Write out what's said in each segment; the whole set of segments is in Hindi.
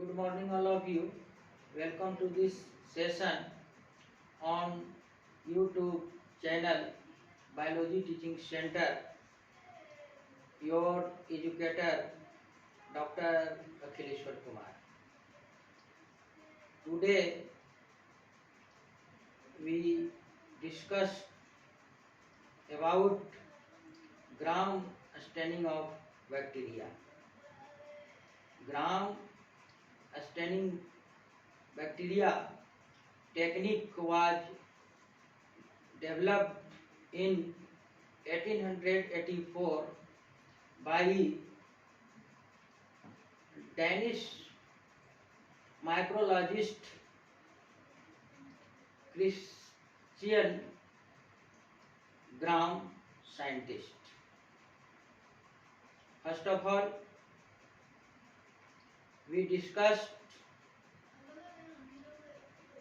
Good morning, all of you. Welcome to this session on YouTube channel Biology Teaching Center. Your educator, Dr. Akhileshwar Kumar. Today we discuss about gram staining of bacteria. Gram staining bacteria technique was developed in 1884 by Danish microbiologist Christian Gram scientist. First of all, we discussed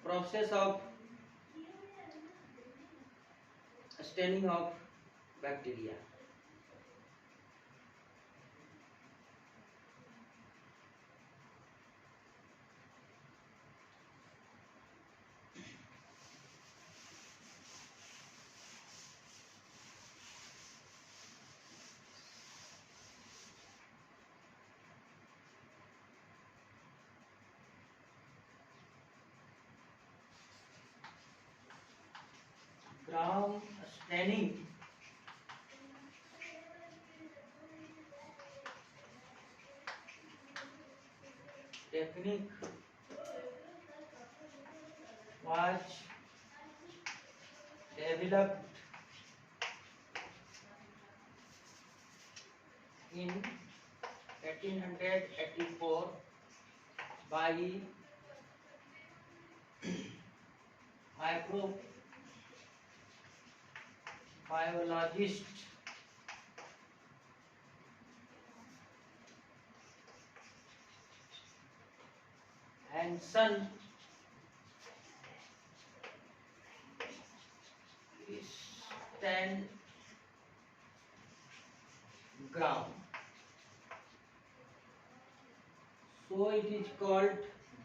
process of staining of bacteria. Gram staining technique was developed in 1884 by microbiologist Hansen Christian Gram. So it is called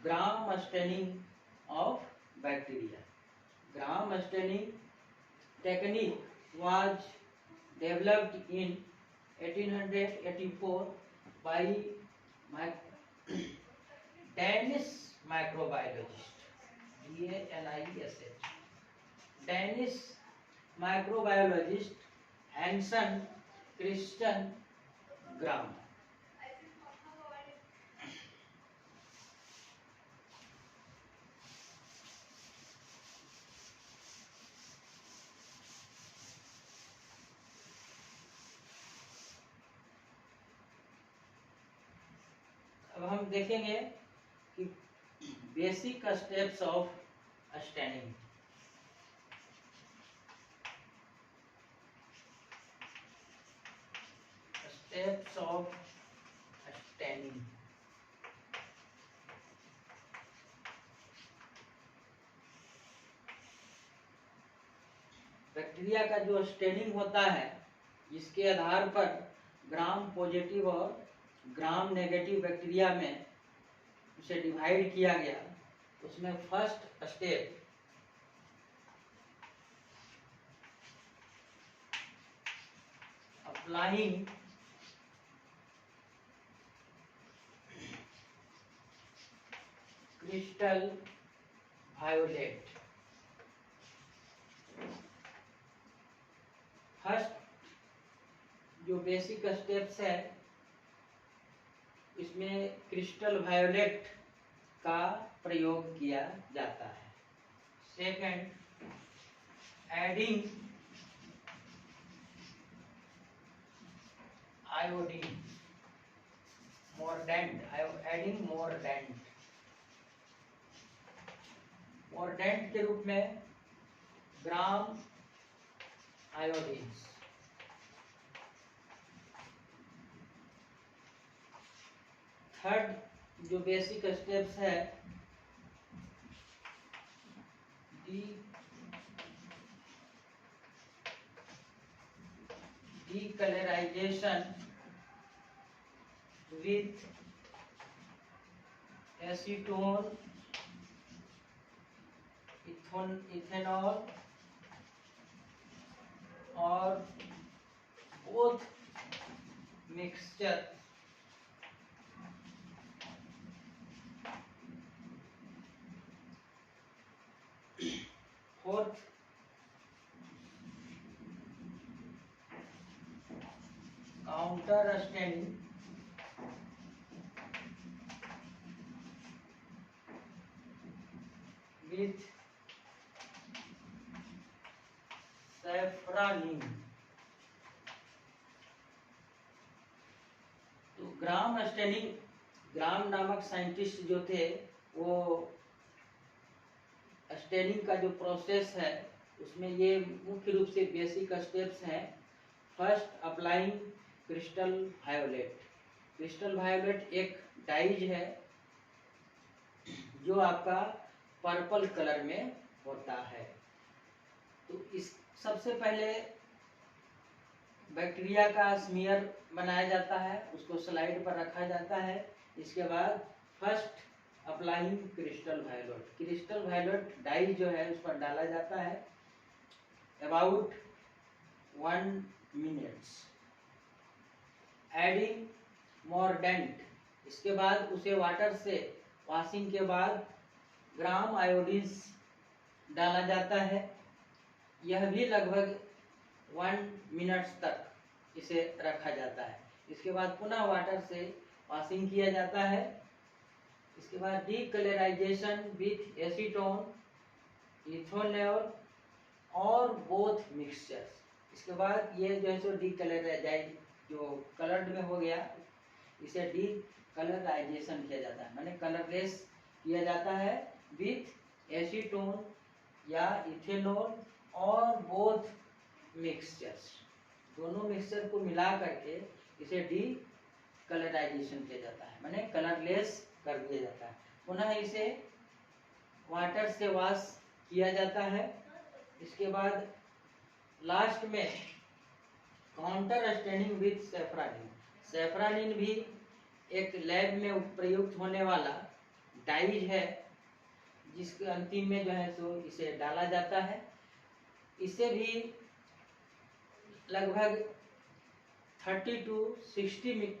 gram staining of bacteria. Gram staining technique was developed in 1884 by Danish microbiologist DANISH Danish microbiologist Hansen Christian Gram. अब हम देखेंगे कि basic steps of staining. Steps of staining. Bacteria का जो स्टैनिंग होता है, इसके आधार पर ग्राम पॉजिटिव और ग्राम नेगेटिव बैक्टीरिया में उसे डिवाइड किया गया. उसमें first step applying crystal violet. First जो बेसिक स्टेप्स है, इसमें क्रिस्टल वायोलेट का प्रयोग किया जाता है. Second, adding iodine mordant. Adding mordant. Mordant के रूप में ग्राम आयोडीन. थर्ड जो बेसिक स्टेप्स है, डीकलराइजेशन विथ एसीटोन, इथेनॉल और both mixture fourth counter standing with safranin. तो ग्राम स्टैंडिंग, ग्राम नामक साइंटिस्ट जो थे वो स्टैंडिंग का जो प्रोसेस है उसमें ये मुख्य रूप से बेसिक स्टेप्स हैं। First, applying crystal violet. Crystal violet एक डाइज है जो आपका पर्पल कलर में होता है। तो इस सबसे पहले बैक्टीरिया का स्मीयर बनाया जाता है, उसको स्लाइड पर रखा जाता है। इसके बाद first applying crystal violet, crystal violet dye जो है उस पर डाला जाता है अबाउट 1 मिनट्स, एडिंग मॉर्डेंट। इसके बाद उसे वाटर से वॉशिंग के बाद ग्राम आयोडीन डाला जाता है। यह भी लगभग 1 मिनट तक इसे रखा जाता है। इसके बाद पुनः वाटर से वॉशिंग किया जाता है। इसके बाद डीकलराइजेशन विथ एसीटोन, इथेनॉल और बोथ मिक्सचर्स। इसके बाद ये जो है सो डीकलराइज जो कलर्ड में हो गया इसे डीकलराइजेशन किया जाता है, माने कलरलेस किया जाता है विथ एसीटोन या इथेनॉल और बोथ मिक्सचर्स। दोनों मिक्सचर को मिला करके इसे डीकलराइजेशन किया जाता है, माने कलरलेस कर दिया जाता है। पुनः इसे वाटर से वॉश किया जाता है। इसके बाद लास्ट में काउंटर स्टैंडिंग विथ सैफ्रानिन। सैफ्रानिन भी एक लैब में प्रयुक्त होने वाला डाइज है जिसके अंतिम में जो है सो इसे डाला जाता है। इसे भी लगभग 30 to 60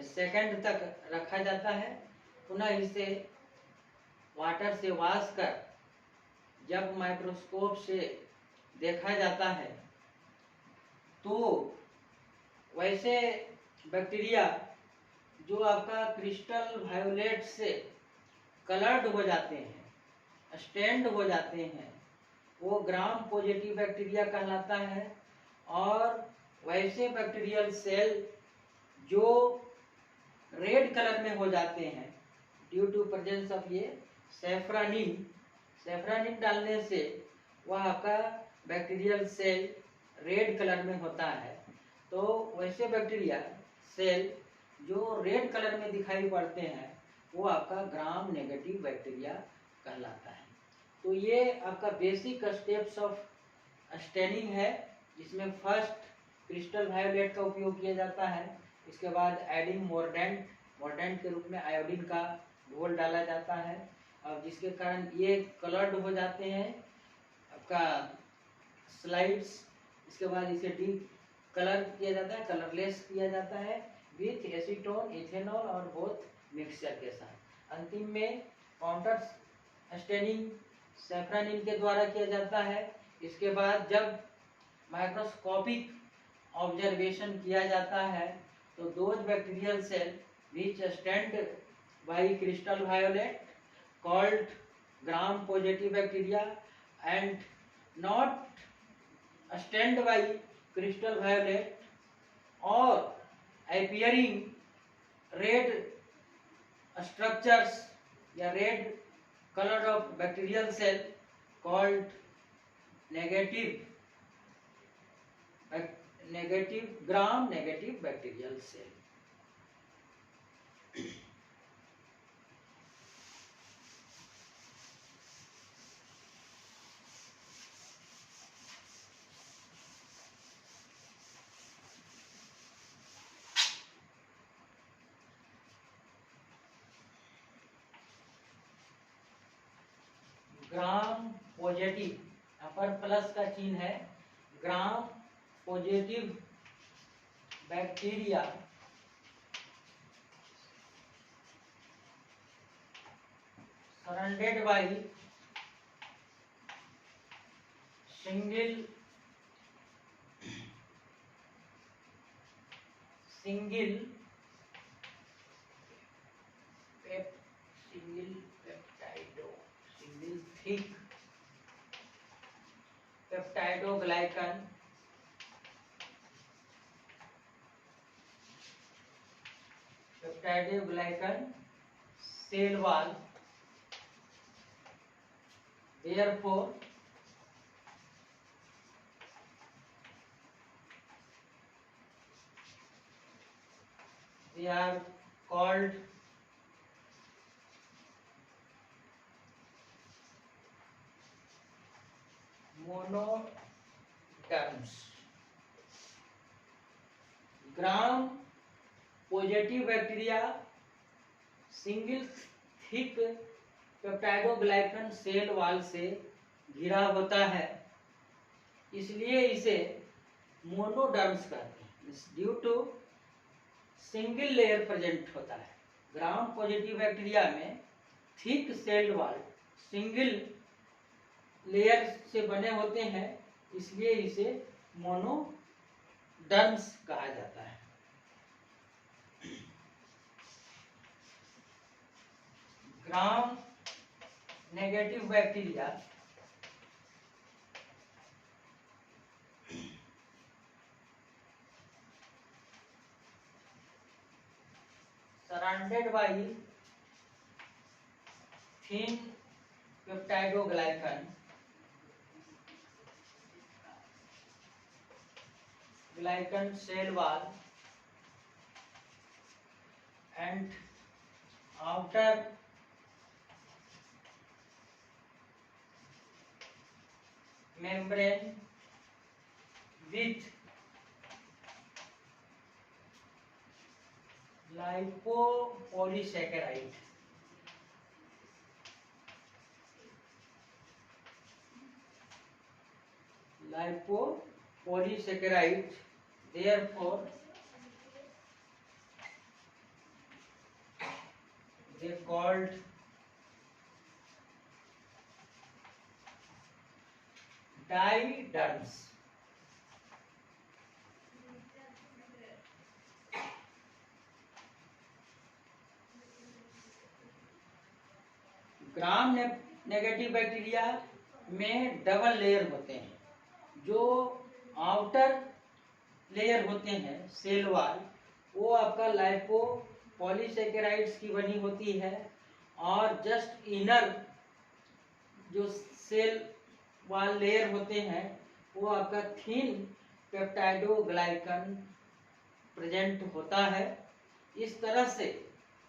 सेकंड तक रखा जाता है। पुनः इसे वाटर से वॉश कर जब माइक्रोस्कोप से देखा जाता है तो वैसे बैक्टीरिया जो आपका क्रिस्टल वायोलेट से कलर्ड हो जाते हैं, स्टैंड हो जाते हैं, वो ग्राम पॉजिटिव बैक्टीरिया कहलाता है। और वैसे बैक्टीरियल सेल जो रेड कलर में हो जाते हैं ड्यू टू प्रेजेंस ऑफ ये सैफ्रानिन, सैफ्रानिन डालने से वह आपका बैक्टीरियल सेल रेड कलर में होता है। तो वैसे बैक्टीरिया सेल जो रेड कलर में दिखाई पड़ते हैं वो आपका ग्राम नेगेटिव बैक्टीरिया कहलाता है। तो ये आपका बेसिक स्टेप्स ऑफ स्टैनिंग है, जिसमें फर्स्ट क्रिस्टल वायोलेट का उपयोग किया जाता है। इसके बाद एडिंग मॉर्डेंट, मॉर्डेंट के रूप में आयोडीन का घोल डाला जाता है और जिसके कारण ये कलर्ड हो जाते हैं आपका स्लाइड्स। इसके बाद इसे डी कलर किया जाता है, कलरलेस किया जाता है विथ एसीटोन, इथेनॉल और बोथ मिक्सचर के साथ। अंतिम में काउंटर स्टैनिंग सैफ्रानिन के द्वारा किया जाता है। इसके बाद जब माइक्रोस्कोपिक ऑब्जर्वेशन किया जाता है तो those bacterial cell which stand by crystal violet called Gram positive bacteria and not stand by crystal violet और appearing रेड स्ट्रक्चर्स या red colour of bacterial cell called negative Gram negative bacterial cell. Gram positive, यहाँ पर प्लस का चिन्ह है, Gram positive bacteria surrounded by single thick peptidoglycan cell wall, therefore they are called monoderms. Gram positive bacteria single thick peptidoglycan cell wall से घिरा होता है, इसलिए इसे मोनोडर्म्स कहते हैं। Due to single layer present होता है। ग्राम पॉजिटिव बैक्टीरिया में thick cell wall single layer से बने होते हैं, इसलिए इसे मोनोडर्म्स कहा जाता है। ग्राम negative bacteria surrounded by thin peptidoglycan cell wall and outer membrane with lipopolysaccharide. Therefore they called diderms. Gram negative bacteria में डबल लेयर होते हैं। जो आउटर लेयर होते हैं सेल वॉल, वो आपका लाइपो पॉलीसेकेराइड्स की बनी होती है, और जस्ट इनर जो सेल वॉल लेयर होते हैं वो आपका थिन पेप्टाइडोग्लाइकन प्रेजेंट होता है। इस तरह से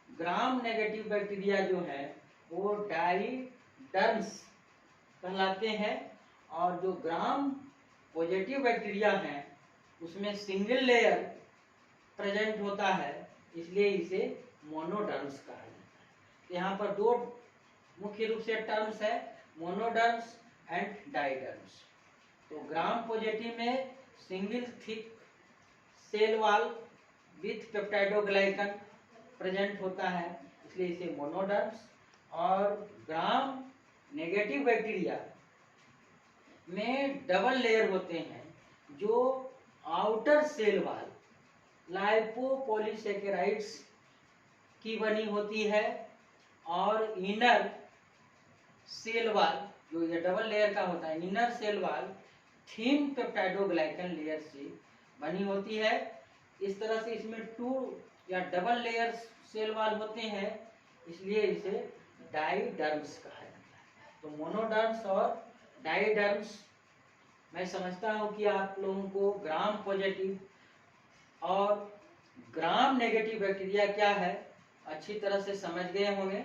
ग्राम नेगेटिव बैक्टीरिया जो है वो डाइडर्म्स कहलाते हैं, और जो ग्राम पॉजिटिव बैक्टीरिया है उसमें सिंगल लेयर प्रेजेंट होता है, इसलिए इसे मोनोडर्म्स कहा जाता है। यहाँ पर दो मुख्य रूप से टर्म्स है, मोनोडर्म्स एंड डाइडर्म्स। तो ग्राम पॉजिटिव में single thick cell wall with peptidoglycan present होता है, इसलिए इसे मोनोडर्म्स। और ग्राम नेगेटिव बैक्टीरिया में डबल लेयर होते हैं, जो आउटर सेल वॉल लाइपोपॉलीसेकेराइड्स की बनी होती है, और इनर सेल वॉल जो ये डबल लेयर का होता है, inner cell wall thin peptidoglycan layer से बनी होती है। इस तरह से इसमें टू या डबल लेयर सेल वॉल होते हैं, इसलिए इसे डाइडर्म्स कहा जाता है। तो मोनोडर्म्स और डाइडर्म्स, मैं समझता हूँ कि आप लोगों को ग्राम पॉजिटिव और ग्राम नेगेटिव बैक्टीरिया क्या है अच्छी तरह से समझ गए होंगे।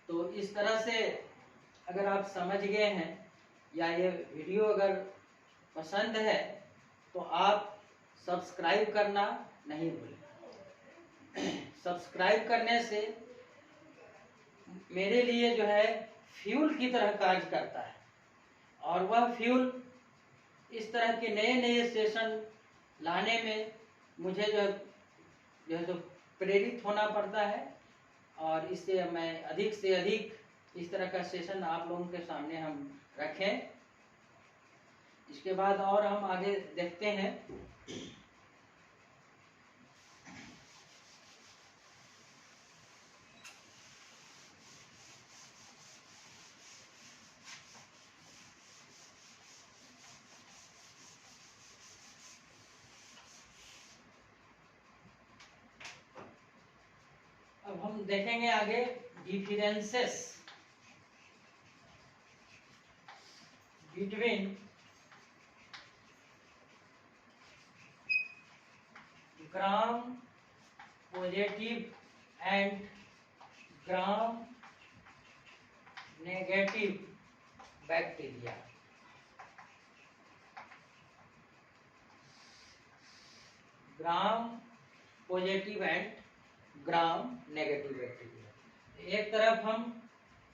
तो इस तरह से अगर आप समझ गए हैं या ये वीडियो अगर पसंद है तो आप सब्सक्राइब करना नहीं भूलें। सब्सक्राइब करने से मेरे लिए जो है फ्यूल की तरह कार्य करता है, और वह फ्यूल इस तरह के नए नए सेशन लाने में मुझे जो है तो प्रेरित होना पड़ता है, और इससे मैं अधिक से अधिक इस तरह का सेशन आप लोगों के सामने हम रखें। इसके बाद और हम आगे देखते हैं। अब हम देखेंगे आगे differences between gram positive and gram negative bacteria. Gram positive and gram negative bacteria. एक तरफ हम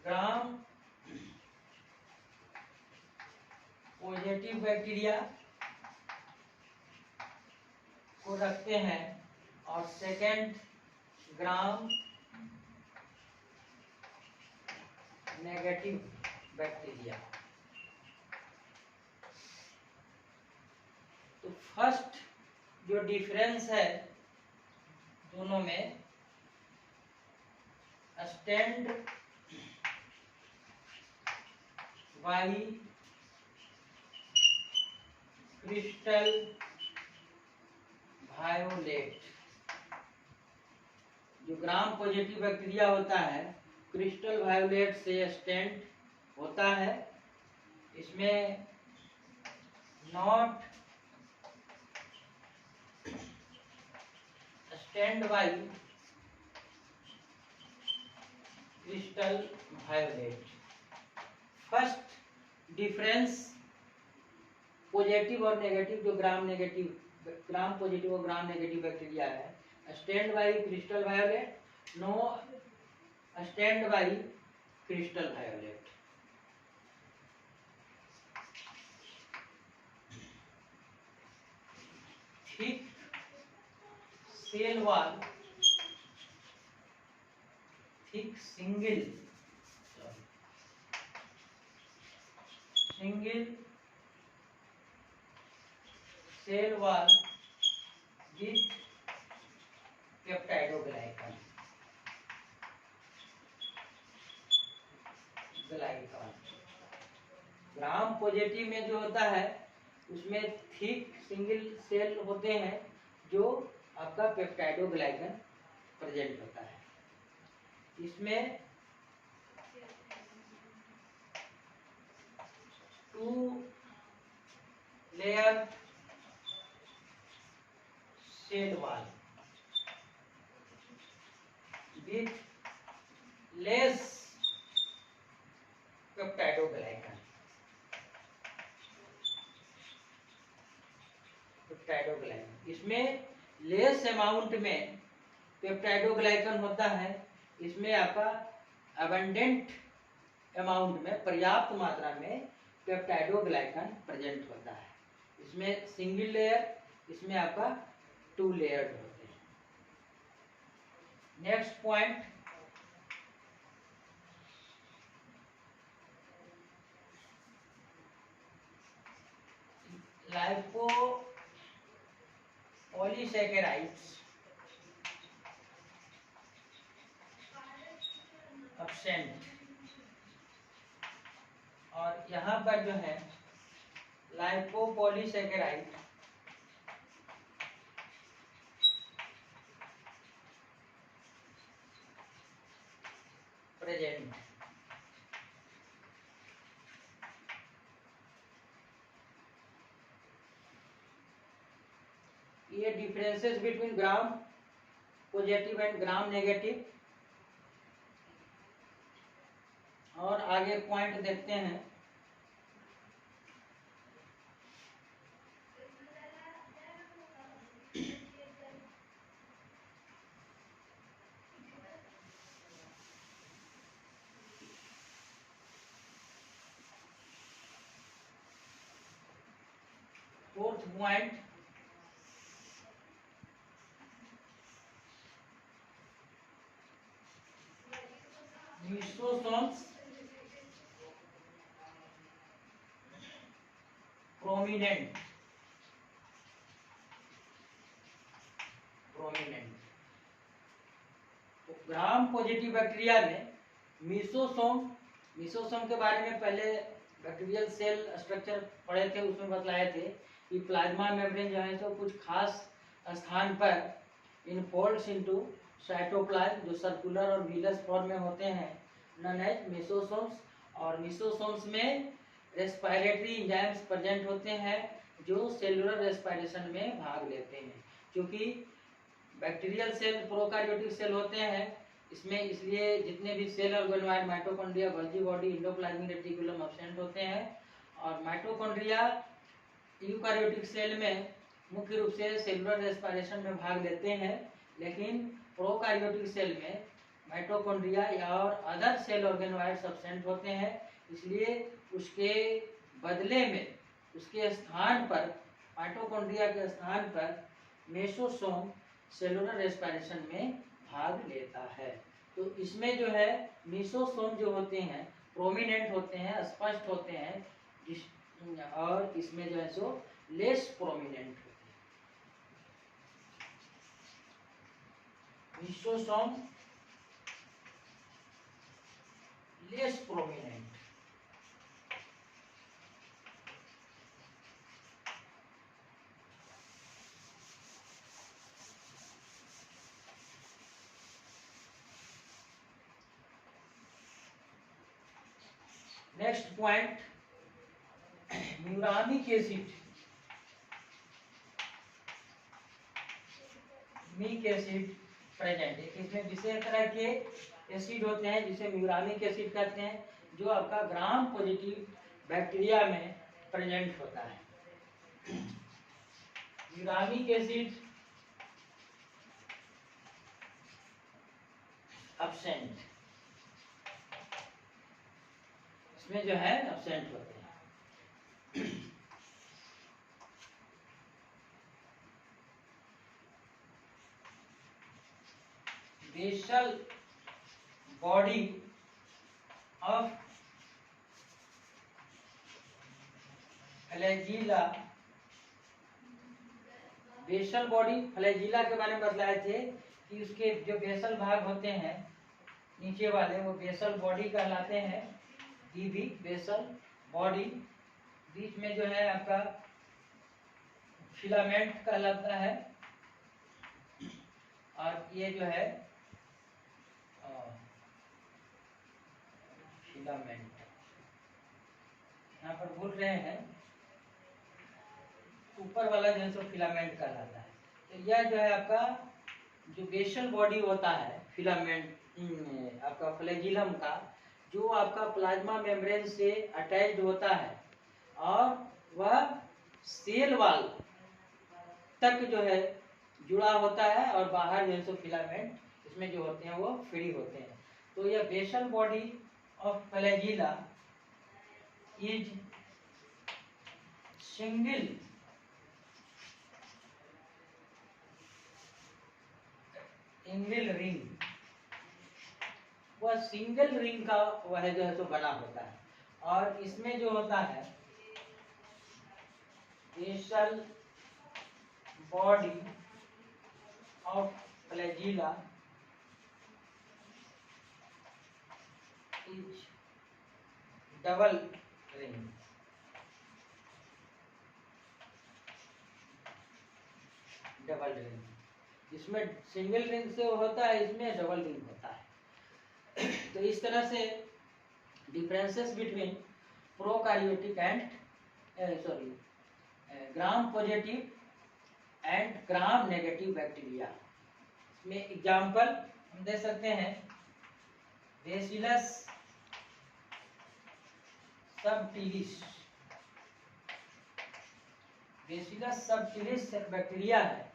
ग्राम पॉजिटिव बैक्टीरिया को रखते हैं, और सेकेंड ग्राम नेगेटिव बैक्टीरिया। तो फर्स्ट जो डिफरेंस है दोनों में, स्टैंड बाई क्रिस्टल वायोलेट। जो ग्राम पॉजिटिव बैक्टीरिया होता है, क्रिस्टल वायोलेट से स्टैंड होता है। इसमें not stand by crystal violet. First difference positive और नेगेटिव, जो ग्राम पॉजिटिव और ग्राम नेगेटिव बैक्टीरिया है, stand by crystal violet, no stand by crystal violet. Thick cell wall, thick single cell wall with peptidoglycan. Gram positive में जो होता है उसमें थिक सिंगल सेल होते हैं, जो आपका पेप्टाइडोग्लाइकन प्रेजेंट होता है। इसमें 2 layer cell wall with less peptidoglycan. इसमें लेस अमाउंट में पेप्टाइडोग्लाइकन होता है। इसमें आपका अबंडेंट अमाउंट में, पर्याप्त मात्रा में पेप्टाइडोग्लाइकन प्रेजेंट होता है। इसमें सिंगल लेयर, इसमें आपका 2 लेयर्ड होते हैं। नेक्स्ट पॉइंट, लाइपोपॉलीसैकेराइड्स एब्सेंट, और यहाँ पर जो है लाइपोपॉलीसैकेराइड प्रेजेंट। ये differences between gram positive and gram negative. और आगे पॉइंट देखते हैं। Fourth point, mesosomes prominent. Gram positive bacteria में मीसोसोम के बारे में पहले बैक्टीरियल सेल स्ट्रक्चर पढ़े थे, उसमें बतलाए थे कि प्लाज्मा मेम्ब्रेन जो है सो कुछ खास स्थान पर इनफोल्ड्स इनटू साइटोप्लाज्म, जो सर्कुलर और व्हीलस फॉर्म में होते हैं, नॉन एज मीसोसोम्स। और मीसोसोम्स में रेस्पिरेटरी एंजाइम्स प्रेजेंट होते हैं जो सेलुलर रेस्पिरेशन में भाग लेते हैं। क्योंकि बैक्टीरियल सेल प्रोकैरियोटिक सेल होते हैं, इसमें इसलिए जितने भी cell organoid, mitochondria, Golgi body, endoplasmic reticulum absent होते हैं। और माइटोकॉन्ड्रिया यूकैरियोटिक सेल में मुख्य रूप से सेलुलर रेस्पिरेशन में भाग लेते हैं, लेकिन प्रोकैरियोटिक सेल में माइटोकॉन्ड्रिया या और अदर सेल ऑर्गेनोइड्स एब्सेंट होते हैं। इसलिए उसके बदले में उसके स्थान पर, माइटोकॉन्ड्रिया के स्थान पर मेसोसोम सेलुलर रेस्पिरेशन में भाग लेता है। तो इसमें जो है मीसोसोम जो होते हैं प्रोमिनेंट होते हैं, स्पष्ट होते हैं, और इसमें जो है सो लेस प्रोमिनेंट होते हैं। Mesosome less prominent. Next point, muramic acid. मिक एसिड प्रेजेंट, इसमें विशेष तरह के एसिड होते हैं जिसे म्यूरामिक एसिड कहते हैं, जो आपका ग्राम पॉजिटिव बैक्टीरिया में प्रेजेंट होता है। म्यूरामिक एसिड एब्सेंट, इसमें जो है एब्सेंट होते हैं। Basal body of flagella, basal body flagella के बारे में बतलाए थे कि उसके जो बेसल भाग होते हैं नीचे वाले, वो बेसल बॉडी कहलाते हैं। भी बेसल बॉडी, बीच में जो है आपका फिलामेंट कहलाता है, और ये जो है फिलामेंट, यहाँ पर भूल रहे हैं, ऊपर वाला जो है सो फिलामेंट कहलाता है। तो यह जो है आपका जो बेसल बॉडी होता है फिलामेंट आपका फ्लैजिलम का, जो आपका प्लाज्मा मेम्ब्रेन से अटैच्ड होता है, और वह सेल वॉल तक जो है जुड़ा होता है, और बाहर जो है सो फिलामेंट इसमें जो होते हैं वो फ्री होते हैं। तो यह basal body of flagella is single ring, वह सिंगल रिंग का वह जो है सो बना होता है। और इसमें जो होता है basal body of flagella is double ring, double ring. इसमें सिंगल रिंग से होता है, इसमें डबल रिंग होता है। तो इस तरह से differences between prokaryotic and gram positive and gram negative bacteria में एग्जाम्पल हम दे सकते हैं। बेसिलस सबटिलिस, बेसिलस सबटिलिस एक बैक्टीरिया है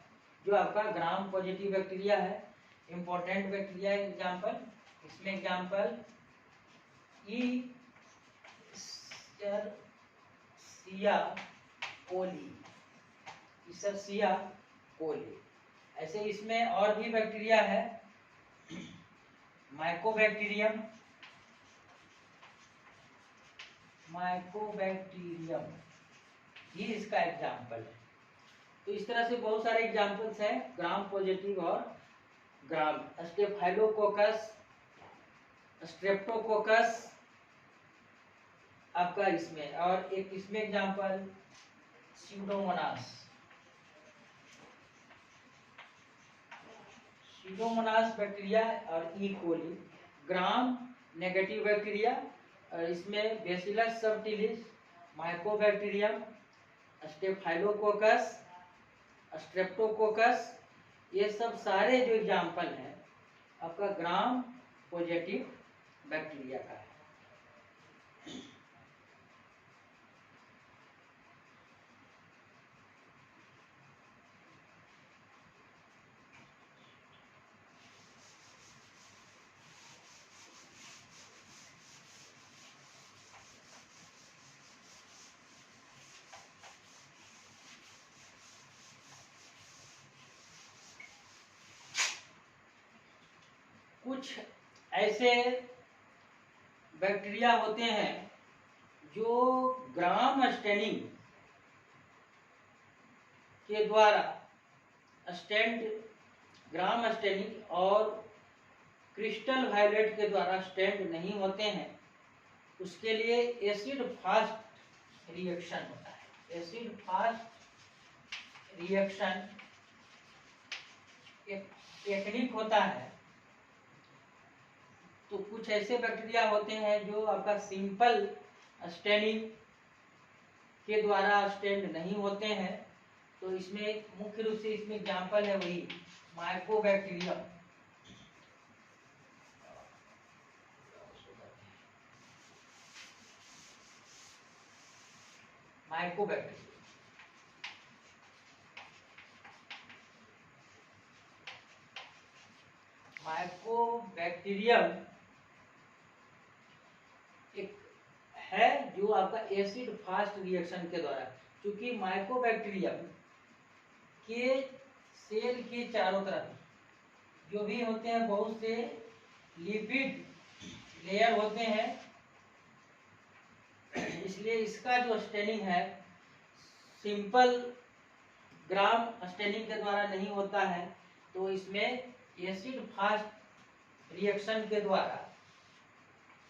जो आपका ग्राम पॉजिटिव बैक्टीरिया है, इंपॉर्टेंट बैक्टीरिया एग्जाम्पल। इसमें एग्जाम्पल ईस्चेरिशिया कोली, इशर्सिया कोली। ऐसे इसमें और भी बैक्टीरिया है, माइकोबैक्टीरियम, ये इसका एग्जाम्पल है। तो इस तरह से बहुत सारे एग्जाम्पल्स हैं ग्राम पॉजिटिव और ग्राम। स्टेफाइलोकोकस, स्ट्रेप्टोकोकस आपका इसमें, और एक इसमें एग्जाम्पल स्यूडोमोनास। स्यूडोमोनास बैक्टीरिया और ई कोली ग्राम नेगेटिव बैक्टीरिया, और इसमें bacillus subtilis, Mycobacterium, staphylococcus, Streptococcus, ये सब सारे जो एग्जाम्पल हैं आपका ग्राम पॉजिटिव बैक्टीरिया का है। कुछ ऐसे बैक्टीरिया होते हैं जो ग्राम स्टेनिंग के द्वारा ग्राम स्टेनिंग और क्रिस्टल वायलेट के द्वारा स्टैंड नहीं होते हैं। उसके लिए एसिड फास्ट रिएक्शन होता है। एसिड फास्ट रिएक्शन एक टेक्निक होता है। तो कुछ ऐसे बैक्टीरिया होते हैं जो आपका सिंपल स्टेनिंग के द्वारा स्टेंड नहीं होते हैं। तो इसमें मुख्य रूप से इसमें एग्जाम्पल है वही माइकोबैक्टीरियम, माइकोबैक्टीरियम एक है जो आपका एसिड फास्ट रिएक्शन के द्वारा, क्योंकि माइकोबैक्टीरियम के सेल के चारों तरफ जो भी होते हैं बहुत से लिपिड लेयर होते हैं, इसलिए इसका जो स्टेनिंग है सिंपल ग्राम स्टेनिंग के द्वारा नहीं होता है। तो इसमें एसिड फास्ट रिएक्शन के द्वारा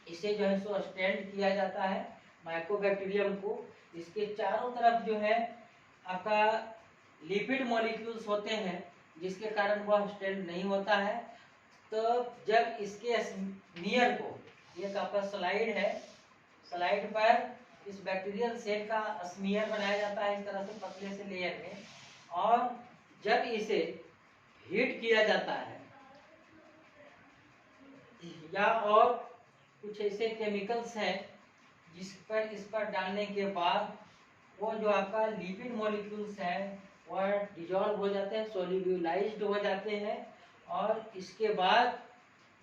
इसे जो है सो स्टेंड किया जाता है माइकोबैक्टीरियम को। इसके चारों तरफ जो है आपका लिपिड मॉलिक्यूल्स होते हैं जिसके कारण वह स्टेंड नहीं होता है। तो जब इसके स्मीयर को, एक आपका स्लाइड है, स्लाइड पर इस बैक्टीरियल सेल का स्मीयर बनाया जाता है इस तरह से पतले से लेयर में, और जब इसे हीट किया जाता है या और कुछ ऐसे केमिकल्स हैं इस पर डालने के बाद वो जो आपका लिपिड मॉलिक्यूल्स हैं वह डिजॉल्व हो जाते हैं, सोल्यूबलाइज्ड हो जाते हैं, और इसके बाद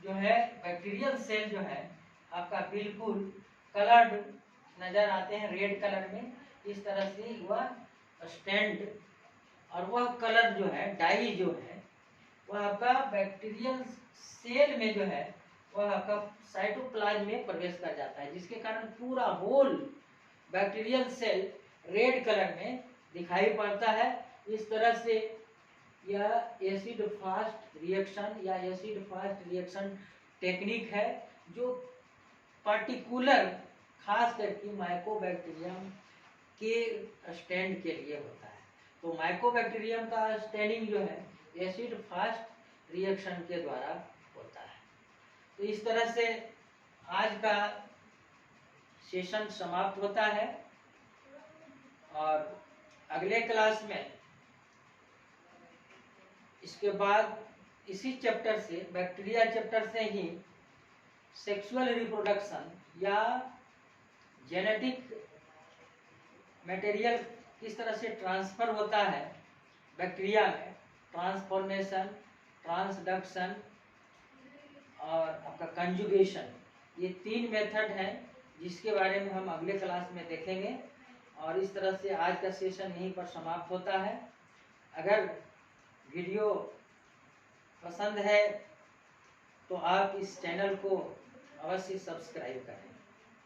जो है बैक्टीरियल सेल जो है आपका बिल्कुल कलर्ड नजर आते हैं, रेड कलर में। इस तरह से वह स्टैंड और वह कलर जो है, डाई जो है, वह आपका बैक्टीरियल सेल में जो है वह आपका साइटोप्लाज्म में प्रवेश कर जाता है, जिसके कारण पूरा whole bacterial cell red colour में दिखाई पड़ता है। इस तरह से यह एसिड फास्ट रिएक्शन या एसिड फास्ट रिएक्शन टेक्निक है जो पर्टिकुलर खास करके माइकोबैक्टीरियम के स्टैंड के लिए होता है। तो माइकोबैक्टीरियम का स्टेनिंग जो है एसिड फास्ट रिएक्शन के द्वारा होता है। तो इस तरह से आज का सेशन समाप्त होता है, और अगले क्लास में इसके बाद इसी चैप्टर से, बैक्टीरिया चैप्टर से ही सेक्सुअल रिप्रोडक्शन या जेनेटिक मटेरियल किस तरह से ट्रांसफर होता है बैक्टीरिया में, ट्रांसफॉर्मेशन, ट्रांसडक्शन और आपका कंजुगेशन, ये 3 मेथड हैं जिसके बारे में हम अगले क्लास में देखेंगे। और इस तरह से आज का सेशन यहीं पर समाप्त होता है। अगर वीडियो पसंद है तो आप इस चैनल को अवश्य सब्सक्राइब करें।